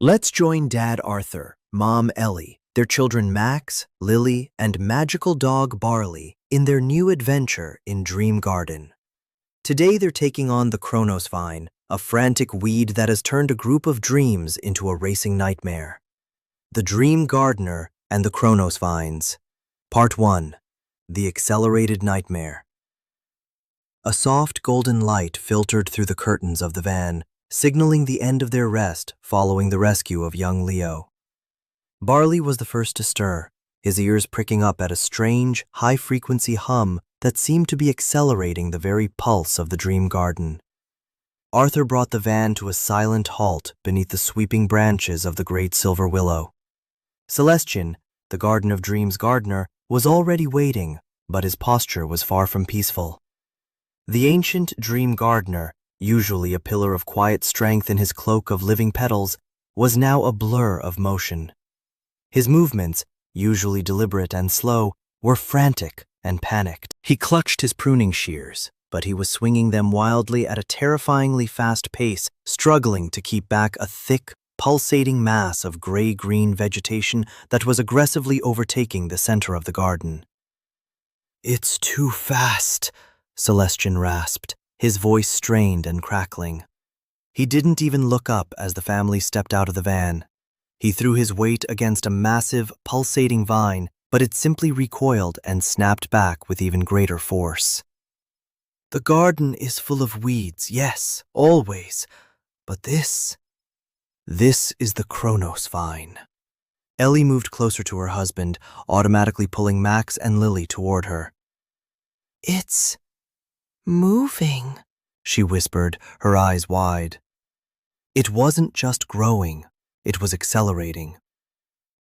Let's join Dad Arthur, Mom Ellie, their children Max, Lily, and magical dog Barley in their new adventure in Dream Garden. Today they're taking on the Chronos-Vine, a frantic weed that has turned a group of dreams into a racing nightmare. The Dream Gardener and the Chronos-Vines. Part 1. The Accelerated Nightmare. A soft golden light filtered through the curtains of the van, signaling the end of their rest following the rescue of young Leo. Barley was the first to stir, his ears pricking up at a strange, high-frequency hum that seemed to be accelerating the very pulse of the dream garden. Arthur brought the van to a silent halt beneath the sweeping branches of the great silver willow. Celestian, the Garden of Dreams gardener, was already waiting, but his posture was far from peaceful. The ancient dream gardener, usually a pillar of quiet strength in his cloak of living petals, was now a blur of motion. His movements, usually deliberate and slow, were frantic and panicked. He clutched his pruning shears, but he was swinging them wildly at a terrifyingly fast pace, struggling to keep back a thick, pulsating mass of gray-green vegetation that was aggressively overtaking the center of the garden. "It's too fast," Celestian rasped, his voice strained and crackling. He didn't even look up as the family stepped out of the van. He threw his weight against a massive, pulsating vine, but it simply recoiled and snapped back with even greater force. "The garden is full of weeds, yes, always, but this is the Chronos-Vine." Ellie moved closer to her husband, automatically pulling Max and Lily toward her. "It's moving," she whispered, her eyes wide. It wasn't just growing, it was accelerating.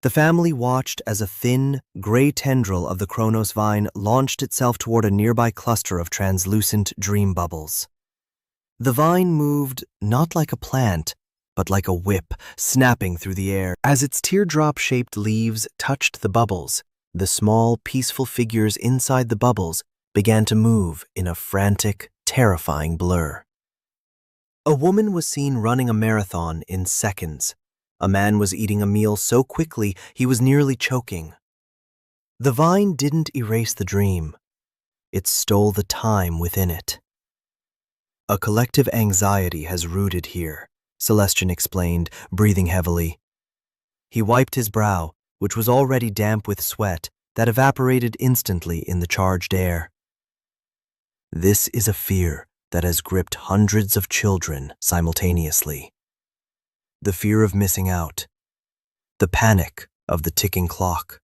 The family watched as a thin, gray tendril of the Chronos-Vine launched itself toward a nearby cluster of translucent dream bubbles. The vine moved not like a plant, but like a whip, snapping through the air. As its teardrop-shaped leaves touched the bubbles, the small, peaceful figures inside the bubbles began to move in a frantic, terrifying blur. A woman was seen running a marathon in seconds. A man was eating a meal so quickly he was nearly choking. The vine didn't erase the dream. It stole the time within it. "A collective anxiety has rooted here," Celestian explained, breathing heavily. He wiped his brow, which was already damp with sweat that evaporated instantly in the charged air. "This is a fear that has gripped hundreds of children simultaneously. The fear of missing out. The panic of the ticking clock.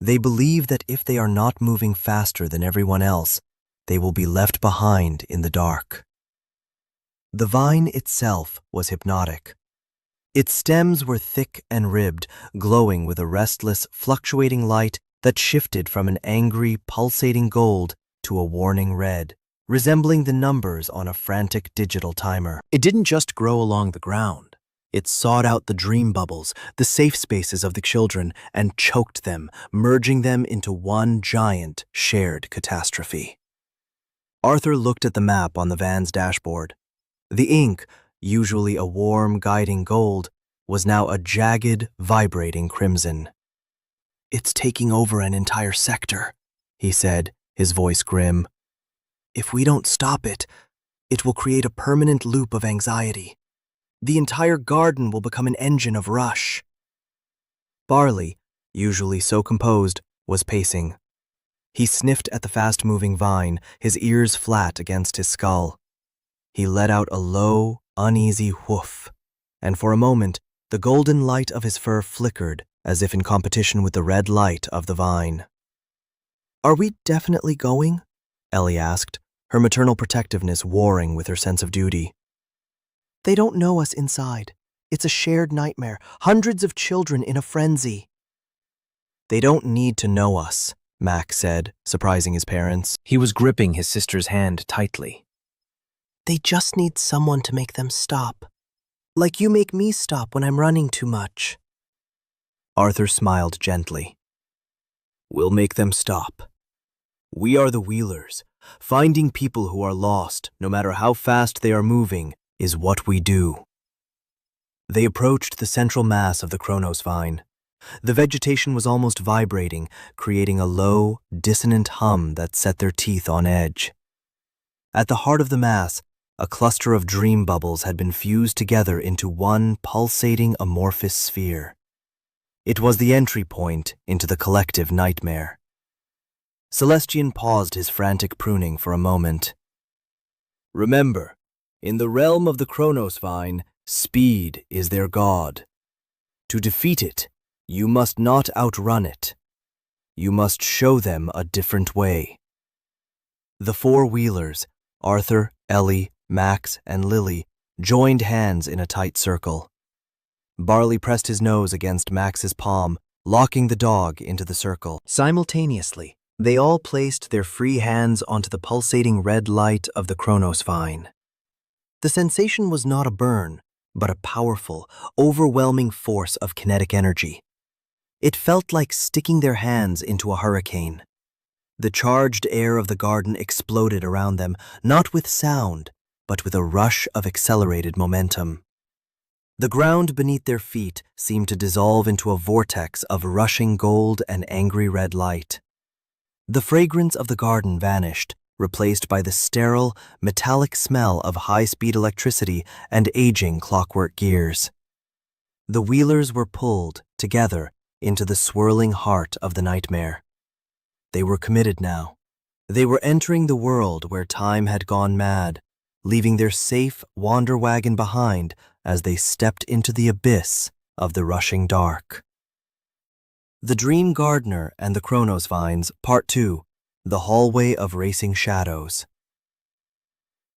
They believe that if they are not moving faster than everyone else, they will be left behind in the dark." The vine itself was hypnotic. Its stems were thick and ribbed, glowing with a restless, fluctuating light that shifted from an angry, pulsating gold to a warning red, resembling the numbers on a frantic digital timer. It didn't just grow along the ground. It sought out the dream bubbles, the safe spaces of the children, and choked them, merging them into one giant, shared catastrophe. Arthur looked at the map on the van's dashboard. The ink, usually a warm, guiding gold, was now a jagged, vibrating crimson. "It's taking over an entire sector," he said, his voice grim. "If we don't stop it, it will create a permanent loop of anxiety. The entire garden will become an engine of rush." Barley, usually so composed, was pacing. He sniffed at the fast-moving vine, his ears flat against his skull. He let out a low, uneasy whoof, and for a moment, the golden light of his fur flickered as if in competition with the red light of the vine. "Are we definitely going?" Ellie asked, her maternal protectiveness warring with her sense of duty. "They don't know us inside. It's a shared nightmare, hundreds of children in a frenzy." "They don't need to know us," Max said, surprising his parents. He was gripping his sister's hand tightly. "They just need someone to make them stop. Like you make me stop when I'm running too much." Arthur smiled gently. "We'll make them stop. We are the wheelers. Finding people who are lost, no matter how fast they are moving, is what we do." They approached the central mass of the Chronos-Vine. The vegetation was almost vibrating, creating a low, dissonant hum that set their teeth on edge. At the heart of the mass, a cluster of dream bubbles had been fused together into one pulsating amorphous sphere. It was the entry point into the collective nightmare. Celestian paused his frantic pruning for a moment. Remember, in the realm of the Chronos-Vine, speed is their god. To defeat it, you must not outrun it. You must show them a different way. The four wheelers, Arthur, Ellie, Max, and Lily, joined hands in a tight circle. Barley pressed his nose against Max's palm, locking the dog into the circle. Simultaneously, they all placed their free hands onto the pulsating red light of the Chronos-Vine. The sensation was not a burn, but a powerful, overwhelming force of kinetic energy. It felt like sticking their hands into a hurricane. The charged air of the garden exploded around them, not with sound, but with a rush of accelerated momentum. The ground beneath their feet seemed to dissolve into a vortex of rushing gold and angry red light. The fragrance of the garden vanished, replaced by the sterile, metallic smell of high-speed electricity and aging clockwork gears. The wheelers were pulled, together, into the swirling heart of the nightmare. They were committed now. They were entering the world where time had gone mad, leaving their safe wander wagon behind as they stepped into the abyss of the rushing dark. The Dream Gardener and the Chronos-Vines, Part 2, The Hallway of Racing Shadows.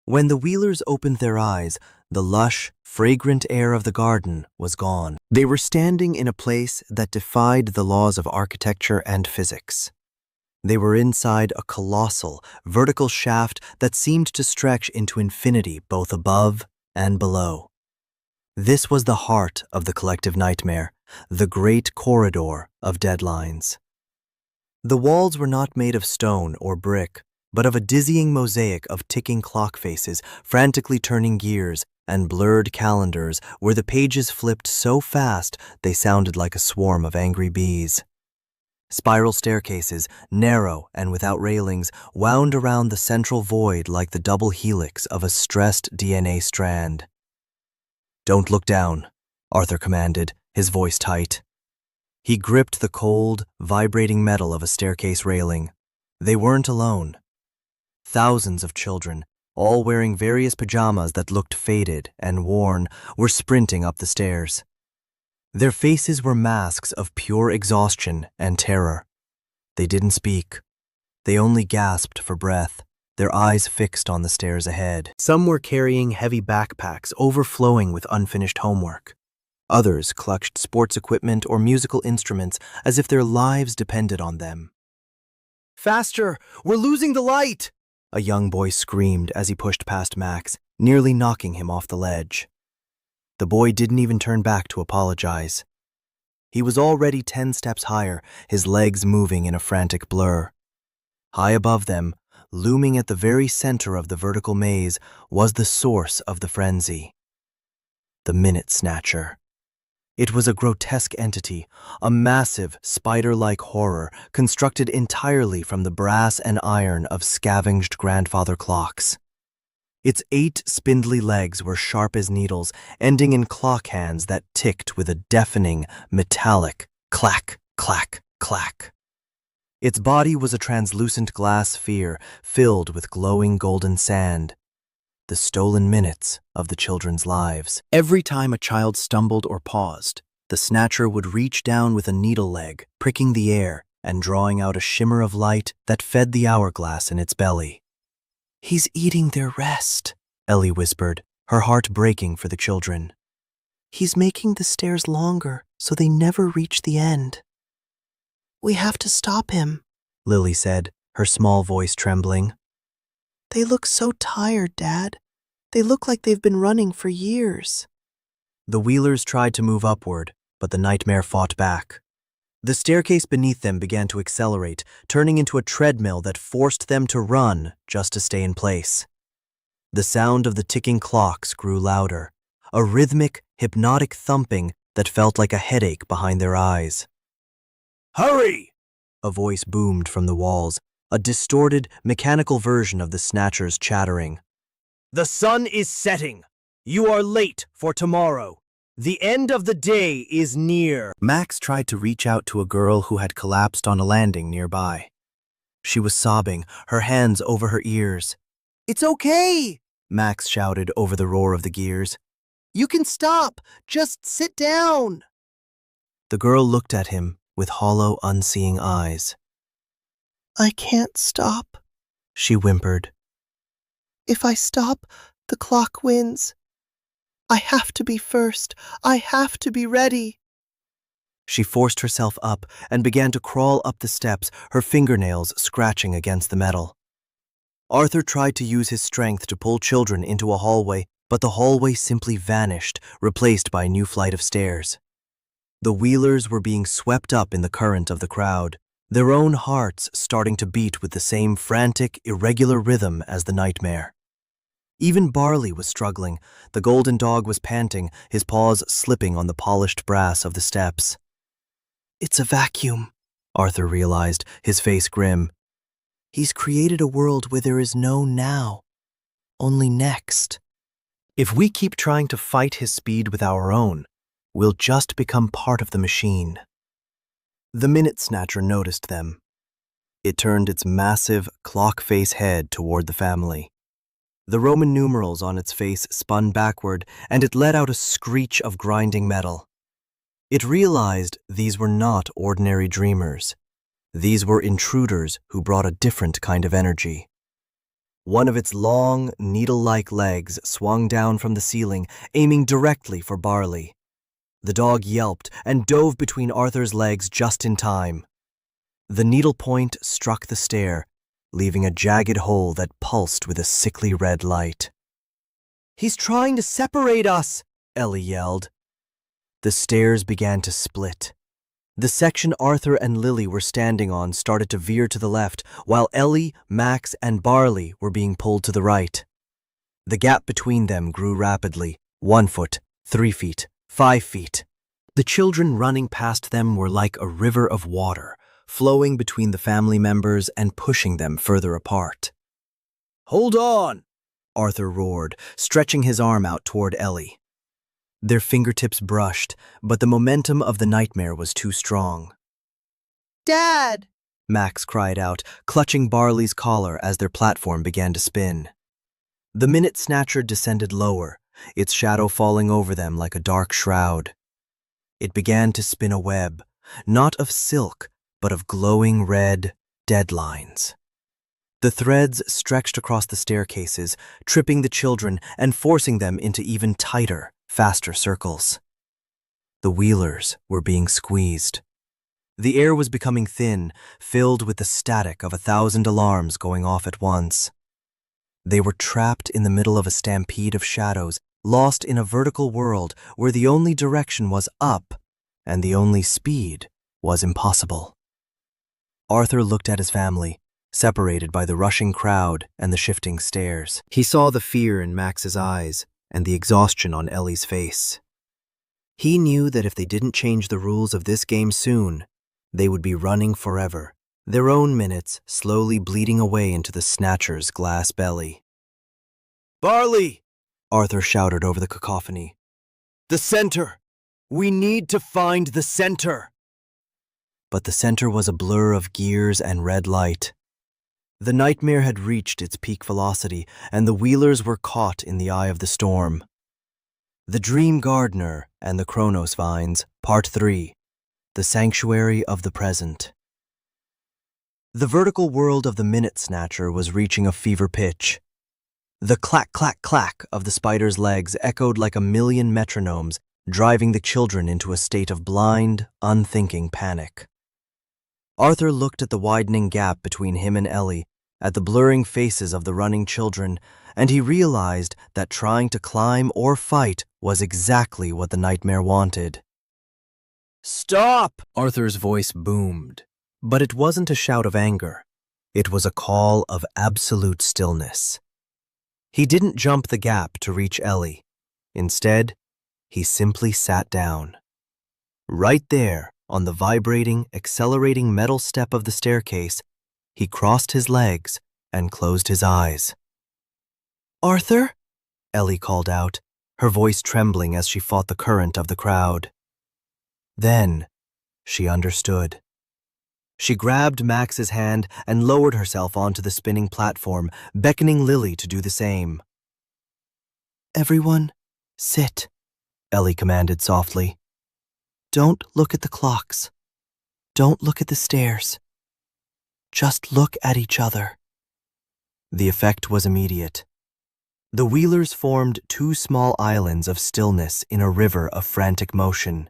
When the wheelers opened their eyes, the lush, fragrant air of the garden was gone. They were standing in a place that defied the laws of architecture and physics. They were inside a colossal, vertical shaft that seemed to stretch into infinity both above and below. This was the heart of the collective nightmare, the great corridor of deadlines. The walls were not made of stone or brick, but of a dizzying mosaic of ticking clock faces, frantically turning gears, and blurred calendars where the pages flipped so fast they sounded like a swarm of angry bees. Spiral staircases, narrow and without railings, wound around the central void like the double helix of a stressed DNA strand. "Don't look down," Arthur commanded, his voice tight. He gripped the cold, vibrating metal of a staircase railing. They weren't alone. Thousands of children, all wearing various pajamas that looked faded and worn, were sprinting up the stairs. Their faces were masks of pure exhaustion and terror. They didn't speak. They only gasped for breath, their eyes fixed on the stairs ahead. Some were carrying heavy backpacks overflowing with unfinished homework. Others clutched sports equipment or musical instruments as if their lives depended on them. "Faster! We're losing the light!" a young boy screamed as he pushed past Max, nearly knocking him off the ledge. The boy didn't even turn back to apologize. He was already 10 steps higher, his legs moving in a frantic blur. High above them, looming at the very center of the vertical maze, was the source of the frenzy. The Minute-Snatcher. It was a grotesque entity, a massive, spider-like horror constructed entirely from the brass and iron of scavenged grandfather clocks. Its 8 spindly legs were sharp as needles, ending in clock hands that ticked with a deafening, metallic clack, clack, clack. Its body was a translucent glass sphere filled with glowing golden sand, the stolen minutes of the children's lives. Every time a child stumbled or paused, the Snatcher would reach down with a needle leg, pricking the air and drawing out a shimmer of light that fed the hourglass in its belly. "He's eating their rest," Ellie whispered, her heart breaking for the children. "He's making the stairs longer so they never reach the end." "We have to stop him," Lily said, her small voice trembling. "They look so tired, Dad. They look like they've been running for years." The wheelers tried to move upward, but the nightmare fought back. The staircase beneath them began to accelerate, turning into a treadmill that forced them to run just to stay in place. The sound of the ticking clocks grew louder, a rhythmic, hypnotic thumping that felt like a headache behind their eyes. "Hurry!" a voice boomed from the walls, a distorted, mechanical version of the Snatcher's chattering. "The sun is setting. You are late for tomorrow. The end of the day is near." Max tried to reach out to a girl who had collapsed on a landing nearby. She was sobbing, her hands over her ears. "It's okay," Max shouted over the roar of the gears. "You can stop. Just sit down." The girl looked at him with hollow, unseeing eyes. "I can't stop," she whimpered. "If I stop, the clock wins. I have to be first. I have to be ready." She forced herself up and began to crawl up the steps, her fingernails scratching against the metal. Arthur tried to use his strength to pull children into a hallway, but the hallway simply vanished, replaced by a new flight of stairs. The Wheelers were being swept up in the current of the crowd, their own hearts starting to beat with the same frantic, irregular rhythm as the nightmare. Even Barley was struggling. The golden dog was panting, his paws slipping on the polished brass of the steps. "It's a vacuum," Arthur realized, his face grim. "He's created a world where there is no now, only next. If we keep trying to fight his speed with our own, we'll just become part of the machine." The Minute-Snatcher noticed them. It turned its massive, clock-face head toward the family. The Roman numerals on its face spun backward, and it let out a screech of grinding metal. It realized these were not ordinary dreamers. These were intruders who brought a different kind of energy. One of its long, needle-like legs swung down from the ceiling, aiming directly for Barley. The dog yelped and dove between Arthur's legs just in time. The needle point struck the stair, leaving a jagged hole that pulsed with a sickly red light. "He's trying to separate us," Ellie yelled. The stairs began to split. The section Arthur and Lily were standing on started to veer to the left, while Ellie, Max, and Barley were being pulled to the right. The gap between them grew rapidly, 1 foot, 3 feet, 5 feet. The children running past them were like a river of water, flowing between the family members and pushing them further apart. "Hold on!" Arthur roared, stretching his arm out toward Ellie. Their fingertips brushed, but the momentum of the nightmare was too strong. "Dad!" Max cried out, clutching Barley's collar as their platform began to spin. The Minute-Snatcher descended lower, its shadow falling over them like a dark shroud. It began to spin a web, not of silk, but of glowing red dead lines. The threads stretched across the staircases, tripping the children and forcing them into even tighter, faster circles. The Wheelers were being squeezed. The air was becoming thin, filled with the static of 1,000 alarms going off at once. They were trapped in the middle of a stampede of shadows, lost in a vertical world where the only direction was up and the only speed was impossible. Arthur looked at his family, separated by the rushing crowd and the shifting stairs. He saw the fear in Max's eyes and the exhaustion on Ellie's face. He knew that if they didn't change the rules of this game soon, they would be running forever, their own minutes slowly bleeding away into the Snatcher's glass belly. "Barley!" Arthur shouted over the cacophony. "The center! We need to find the center!" But the center was a blur of gears and red light. The nightmare had reached its peak velocity, and the Wheelers were caught in the eye of the storm. The Dream Gardener and the Chronos-Vines, Part 3, The Sanctuary of the Present. The vertical world of the Minute-Snatcher was reaching a fever pitch. The clack, clack, clack of the spider's legs echoed like a million metronomes, driving the children into a state of blind, unthinking panic. Arthur looked at the widening gap between him and Ellie, at the blurring faces of the running children, and he realized that trying to climb or fight was exactly what the nightmare wanted. "Stop!" Arthur's voice boomed, but it wasn't a shout of anger. It was a call of absolute stillness. He didn't jump the gap to reach Ellie. Instead, He simply sat down. Right there, on the vibrating, accelerating metal step of the staircase, he crossed his legs and closed his eyes. "Arthur?" Ellie called out, her voice trembling as she fought the current of the crowd. Then she understood. She grabbed Max's hand and lowered herself onto the spinning platform, beckoning Lily to do the same. "Everyone, sit," Ellie commanded softly. "Don't look at the clocks. Don't look at the stairs. Just look at each other." The effect was immediate. The wheelers formed two small islands of stillness in a river of frantic motion.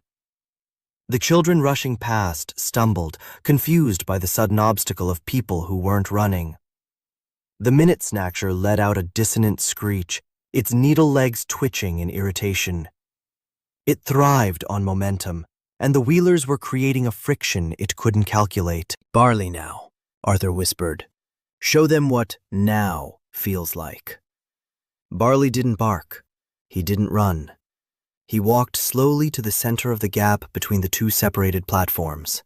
The children rushing past stumbled, confused by the sudden obstacle of people who weren't running. The Minute-Snatcher let out a dissonant screech, its needle legs twitching in irritation. It thrived on momentum, and the wheelers were creating a friction it couldn't calculate. "Barley now," Arthur whispered. "Show them what now feels like." Barley didn't bark. He didn't run. He walked slowly to the center of the gap between the two separated platforms.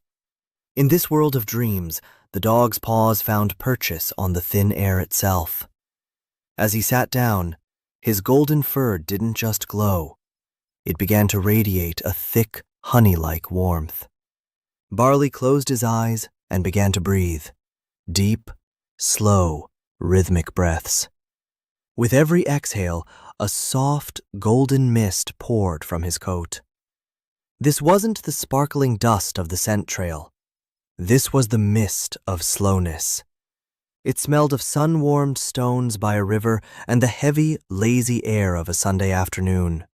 In this world of dreams, the dog's paws found purchase on the thin air itself. As he sat down, his golden fur didn't just glow. It began to radiate a thick, honey-like warmth. Barley closed his eyes and began to breathe. Deep, slow, rhythmic breaths. With every exhale, a soft, golden mist poured from his coat. This wasn't the sparkling dust of the scent trail. This was the mist of slowness. It smelled of sun-warmed stones by a river and the heavy, lazy air of a Sunday afternoon.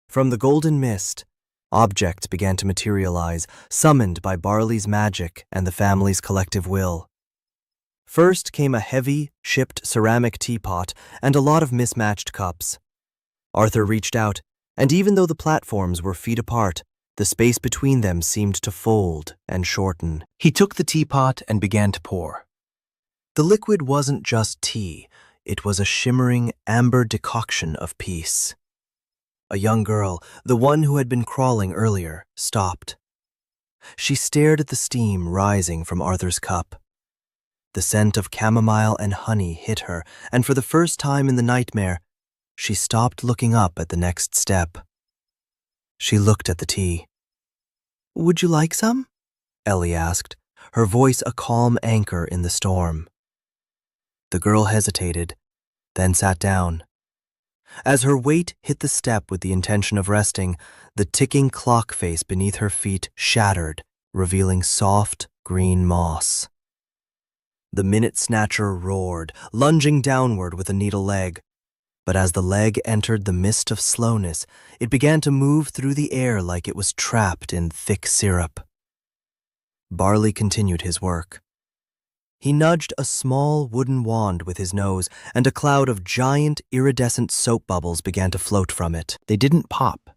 From the golden mist, objects began to materialize, summoned by Barley's magic and the family's collective will. First came a heavy, chipped ceramic teapot and a lot of mismatched cups. Arthur reached out, and even though the platforms were feet apart, the space between them seemed to fold and shorten. He took the teapot and began to pour. The liquid wasn't just tea, it was a shimmering, amber decoction of peace. A young girl, the one who had been crawling earlier, stopped. She stared at the steam rising from Arthur's cup. The scent of chamomile and honey hit her, and for the first time in the nightmare, she stopped looking up at the next step. She looked at the tea. "Would you like some?" Ellie asked, her voice a calm anchor in the storm. The girl hesitated, then sat down. As her weight hit the step with the intention of resting, the ticking clock face beneath her feet shattered, revealing soft, green moss. The Minute-Snatcher roared, lunging downward with a needle leg. But as the leg entered the mist of slowness, it began to move through the air like it was trapped in thick syrup. Barley continued his work. He nudged a small wooden wand with his nose, and a cloud of giant, iridescent soap bubbles began to float from it. They didn't pop.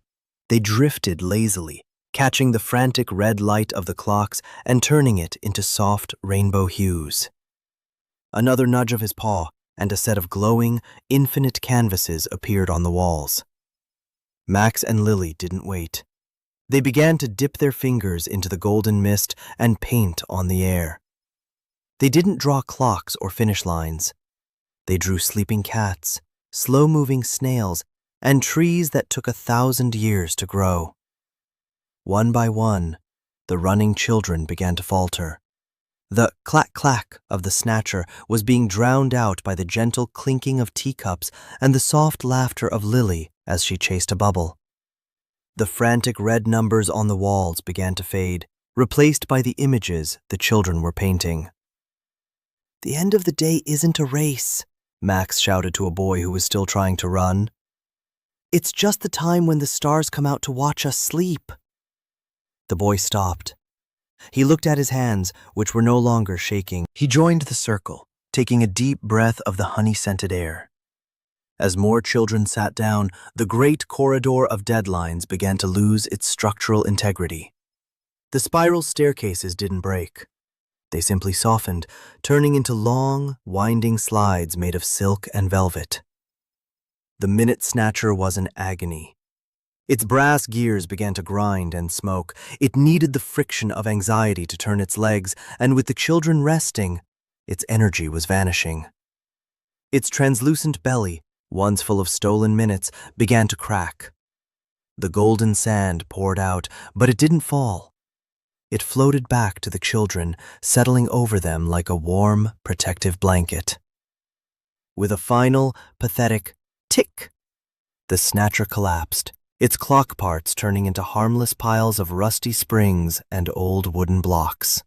They drifted lazily, catching the frantic red light of the clocks and turning it into soft rainbow hues. Another nudge of his paw, and a set of glowing, infinite canvases appeared on the walls. Max and Lily didn't wait. They began to dip their fingers into the golden mist and paint on the air. They didn't draw clocks or finish lines. They drew sleeping cats, slow-moving snails, and trees that took 1,000 years to grow. One by one, the running children began to falter. The clack-clack of the snatcher was being drowned out by the gentle clinking of teacups and the soft laughter of Lily as she chased a bubble. The frantic red numbers on the walls began to fade, replaced by the images the children were painting. "The end of the day isn't a race," Max shouted to a boy who was still trying to run. "It's just the time when the stars come out to watch us sleep." The boy stopped. He looked at his hands, which were no longer shaking. He joined the circle, taking a deep breath of the honey-scented air. As more children sat down, the great corridor of deadlines began to lose its structural integrity. The spiral staircases didn't break. They simply softened, turning into long, winding slides made of silk and velvet. The Minute-Snatcher was in agony. Its brass gears began to grind and smoke. It needed the friction of anxiety to turn its legs, and with the children resting, its energy was vanishing. Its translucent belly, once full of stolen minutes, began to crack. The golden sand poured out, but it didn't fall. It floated back to the children, settling over them like a warm, protective blanket. With a final, pathetic tick, the Snatcher collapsed, its clock parts turning into harmless piles of rusty springs and old wooden blocks.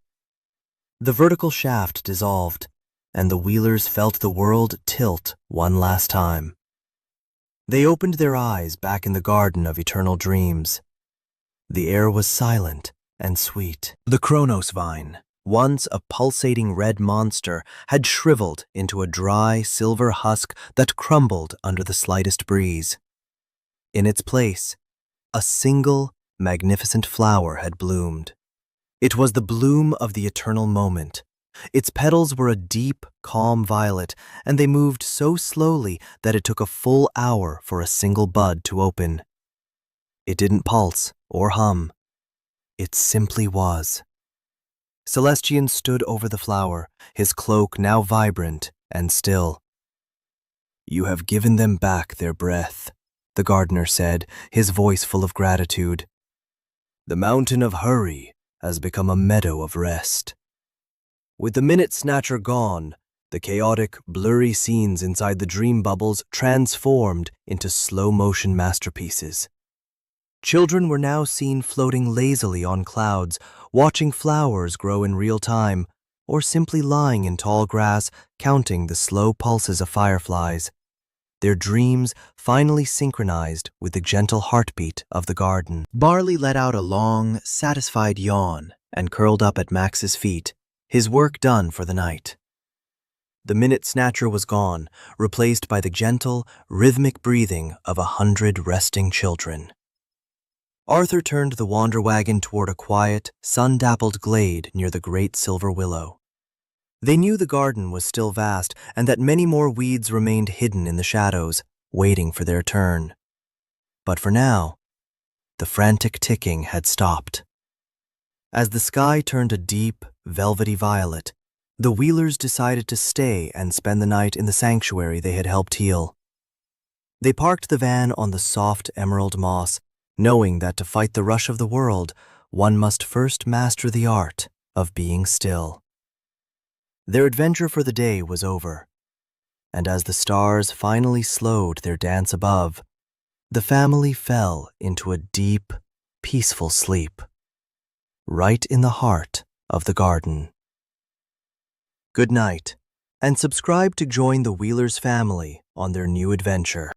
The vertical shaft dissolved, and the Wheelers felt the world tilt one last time. They opened their eyes back in the garden of eternal dreams. The air was silent and sweet. The Chronos-Vine, once a pulsating red monster, had shriveled into a dry silver husk that crumbled under the slightest breeze. In its place, a single, magnificent flower had bloomed. It was the bloom of the eternal moment. Its petals were a deep, calm violet, and they moved so slowly that it took a full hour for a single bud to open. It didn't pulse or hum. It simply was. Celestian stood over the flower, his cloak now vibrant and still. "You have given them back their breath," the gardener said, his voice full of gratitude. "The mountain of hurry has become a meadow of rest." With the Minute-Snatcher gone, the chaotic, blurry scenes inside the dream bubbles transformed into slow-motion masterpieces. Children were now seen floating lazily on clouds, watching flowers grow in real time, or simply lying in tall grass, counting the slow pulses of fireflies. Their dreams finally synchronized with the gentle heartbeat of the garden. Barley let out a long, satisfied yawn and curled up at Max's feet, his work done for the night. The Minute-Snatcher was gone, replaced by the gentle, rhythmic breathing of 100 resting children. Arthur turned the wander wagon toward a quiet, sun-dappled glade near the great silver willow. They knew the garden was still vast and that many more weeds remained hidden in the shadows, waiting for their turn. But for now, the frantic ticking had stopped. As the sky turned a deep, velvety violet, the Wheelers decided to stay and spend the night in the sanctuary they had helped heal. They parked the van on the soft emerald moss, knowing that to fight the rush of the world, one must first master the art of being still. Their adventure for the day was over, and as the stars finally slowed their dance above, the family fell into a deep, peaceful sleep, right in the heart of the garden. Good night, and subscribe to join the Wheelers family on their new adventure.